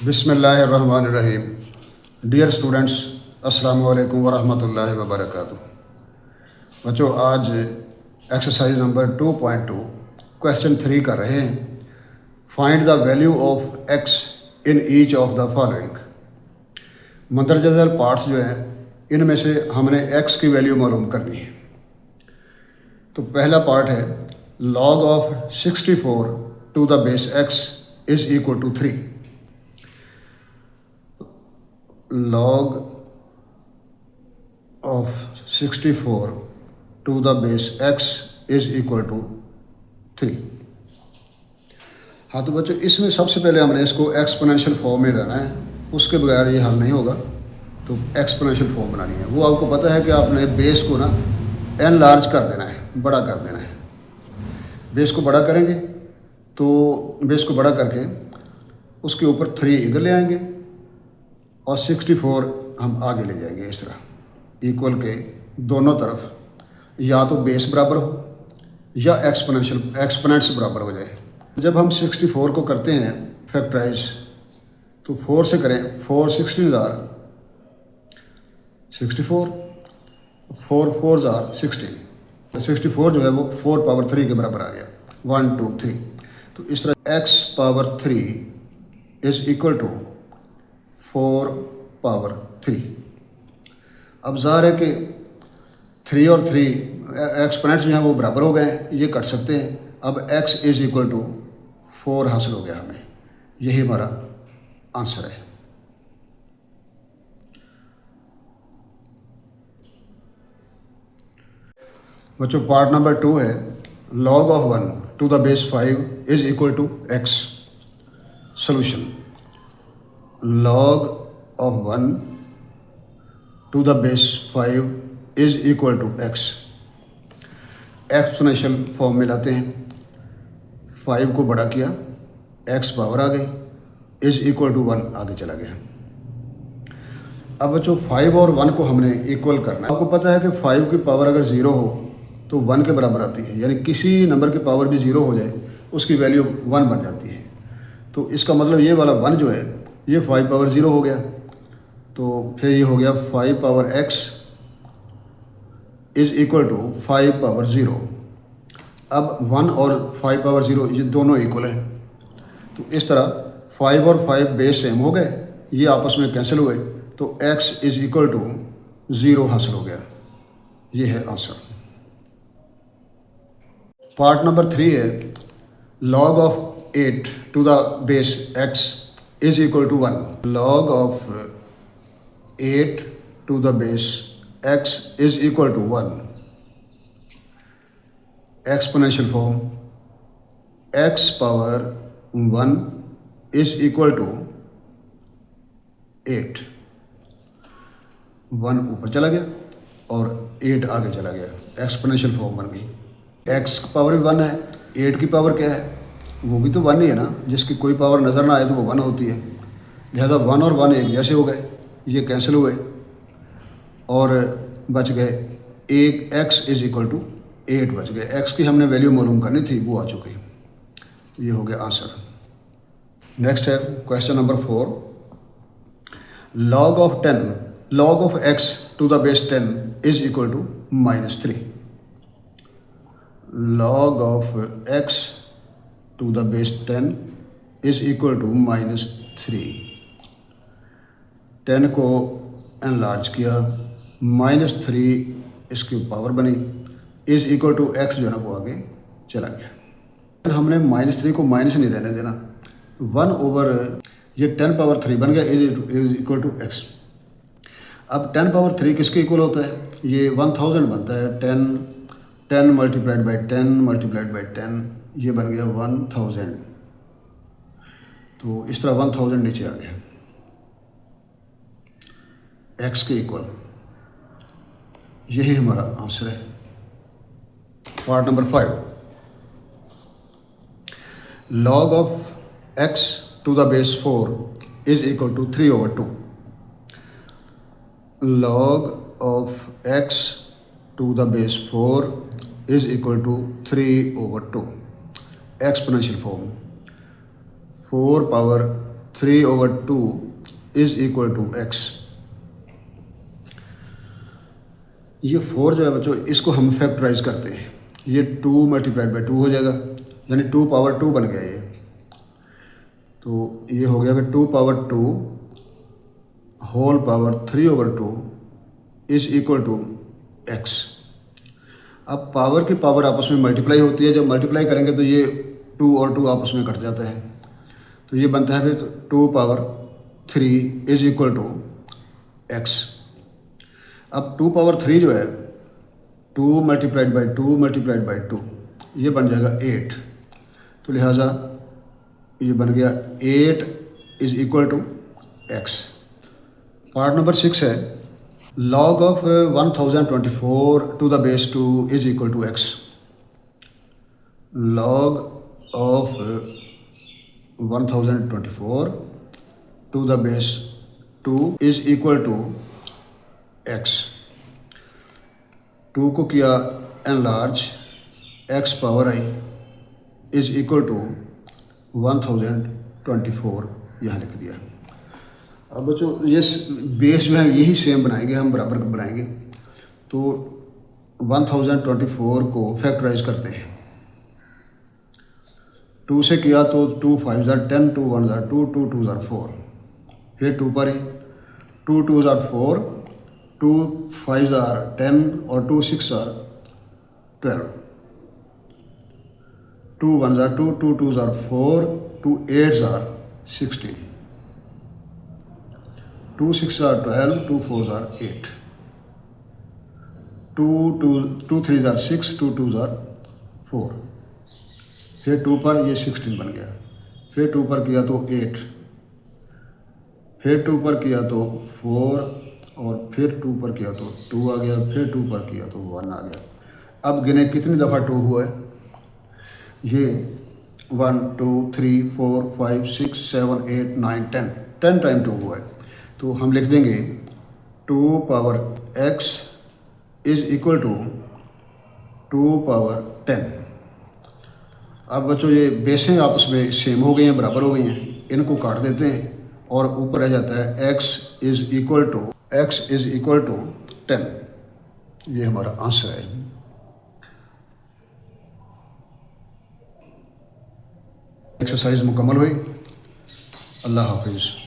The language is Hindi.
बिस्मिल्लाहिर्रहमानिर्रहीम। डियर स्टूडेंट्स, अस्सलाम वालेकुम वरहमतुल्लाहि वबरकातुह। बच्चों, आज एक्सरसाइज नंबर 2.2 क्वेश्चन 3 कर रहे हैं। Find the value of X in each of the following. मंदरजा झैल पार्ट्स जो हैं इनमें से हमने एक्स की वैल्यू मालूम करनी है। तो पहला पार्ट है log of 64 to the base x is equal to 3। log of 64 to the base x is equal to 3। हाँ, तो बच्चों इसमें सबसे पहले हमने इसको एक्सपोनेंशियल फॉर्म में लाना है, उसके बगैर ये हल नहीं होगा। तो एक्सपोनेंशियल फॉर्म बनानी है। वो आपको पता है कि आपने बेस को ना एन लार्ज कर देना है, बड़ा कर देना है। बेस को बड़ा करेंगे तो बेस को बड़ा करके उसके ऊपर 3 इधर ले आएंगे और 64 हम आगे ले जाएंगे। इस तरह इक्वल के दोनों तरफ या तो बेस बराबर हो या एक्सपोनेंट्स बराबर हो जाए। जब हम 64 को करते हैं फैक्टराइज तो 4 से करें। 4 16,000 64 4 4 16। 64 जो है वो 4 पावर 3 के बराबर आ गया। 1 2 3। तो इस तरह x power 3 is equal to 4 power 3। अब ज़ाहिर है कि 3 और 3 एक्सपोनेंट्स जो हैं वो बराबर हो गए, ये कट सकते हैं। अब x इज इक्वल टू 4 हासिल हो गया हमें। यही हमारा आंसर है। बच्चों, पार्ट नंबर 2 है log of 1 to the base 5 is equal to x। Solution log of 1 to the base 5 is equal to x। Exponential form में लाते हैं। 5 को बड़ा किया, x पावर आ गई इज इक्वल टू 1 आगे चला गया। अब बच्चों 5 और 1 को हमने इक्वल करना है। आपको पता है कि 5 की पावर अगर 0 हो तो 1 के बराबर आती है, यानी किसी नंबर की पावर भी 0 हो जाए उसकी वैल्यू 1 बन जाती है। तो इसका मतलब ये वाला 1 जो है ये 5 पावर 0 हो गया। तो फिर ये हो गया 5 power x is equal to 5 power 0। अब 1 और 5 पावर 0 ये दोनों इक्वल हैं। तो इस तरह 5 और 5 बेस सेम हो गए, ये आपस में कैंसिल हुए, तो x इज इक्वल टू 0 हासिल हो गया। ये है आंसर। पार्ट नंबर 3 है log of 8 to the base x is equal to 1। log of 8 to the base x is equal to 1। Exponential form x power 1 is equal to 8। 1 ऊपर चला गया और 8 आगे चला गया। एक्सपोनेंशियल फॉर्म बन गई। x की पावर भी 1 है, 8 की पावर क्या है? वो भी तो 1 ही है ना। जिसकी कोई पावर नज़र ना आए तो वो 1 होती है। लिहाजा 1 और 1 एक जैसे हो गए, ये कैंसिल हुए और बच गए एक x इज इक्वल टू 8 बच गए। x की हमने वैल्यू मालूम करनी थी, वो आ चुकी। ये हो गया आंसर। नेक्स्ट है question number 4। Log of 10 log of x to the base 10 is equal to -3। log of x to the base 10 is equal to -3। 10 को एनलार्ज किया, -3 इसकी पावर बनी, इज इक्वल टू x जो है ना वो आगे चला गया। हमने -3 को माइनस नहीं रहने देना। 1 ओवर ये 10 पावर 3 बन गया इज इक्वल टू x। अब 10 पावर 3 किसके इक्वल होता है? ये 1000 बनता है। 10 मल्टीप्लाइड बाई 10 मल्टीप्लाइड बाई 10, ये बन गया 1000। तो इस तरह 1000 नीचे आ गया x के इक्वल। यही हमारा आंसर है। Part number 5 log of x to the base 4 is equal to 3 over 2। log of x to the base 4 is equal to 3 over 2। Exponential form 4 power 3/2 is equal to x। ये 4 जो है बच्चों, इसको हम फैक्टराइज करते हैं। ये 2 मल्टीप्लाइड बाई 2 हो जाएगा, यानी 2 पावर 2 बन गया ये। तो ये हो गया फिर 2 power 2 whole power 3/2 is equal to x। अब पावर की पावर आपस में मल्टीप्लाई होती है, जब मल्टीप्लाई करेंगे तो ये 2 और 2 आपस में कट जाता है, तो ये बनता है फिर 2 power 3 is equal to x। अब 2 पावर 3 जो है 2 मल्टीप्लाइड बाई 2 मल्टीप्लाइड बाई 2, ये बन जाएगा 8। तो लिहाजा ये बन गया 8 is equal to x। Part number 6 है log of 1024 to the base 2 is equal to x। log of 1024 to the base 2 is equal to x। 2 को किया enlarge, x power i is equal to 1024 यहाँ लिख दिया। अब बच्चों ये बेस जो है यही सेम बनाएंगे, हम बराबर बनाएंगे। तो 1024 को फैक्टराइज करते हैं। 2 से किया तो 2 5 10, 2 1 2, 2 2 4, फिर 2 पर ही 2 2 4, 2 5 10 और 2 6 12, 2 1 2, 2 2 4, 2 8 16, 2 6 12, 2 4 8, 2 3 6, 2 2 4, फिर 2 पर ये 16 बन गया, फिर 2 पर किया तो 8, फिर 2 पर किया तो 4, और फिर 2 पर किया तो 2 आ गया, फिर 2 पर किया तो 1 आ गया। अब गिने कितनी दफ़ा 2 हुआ है, ये 1 2 3 4 5 6 7 8 9 10 टाइम 2 हुआ है। तो हम लिख देंगे 2 power x is equal to 2 power 10। अब बच्चों ये बेसें आपस में सेम हो गई हैं, बराबर हो गई हैं, इनको काट देते हैं और ऊपर रह जाता है x इज इक्वल टू 10। ये हमारा आंसर है। एक्सरसाइज मुकम्मल हुई। अल्लाह हाफिज़।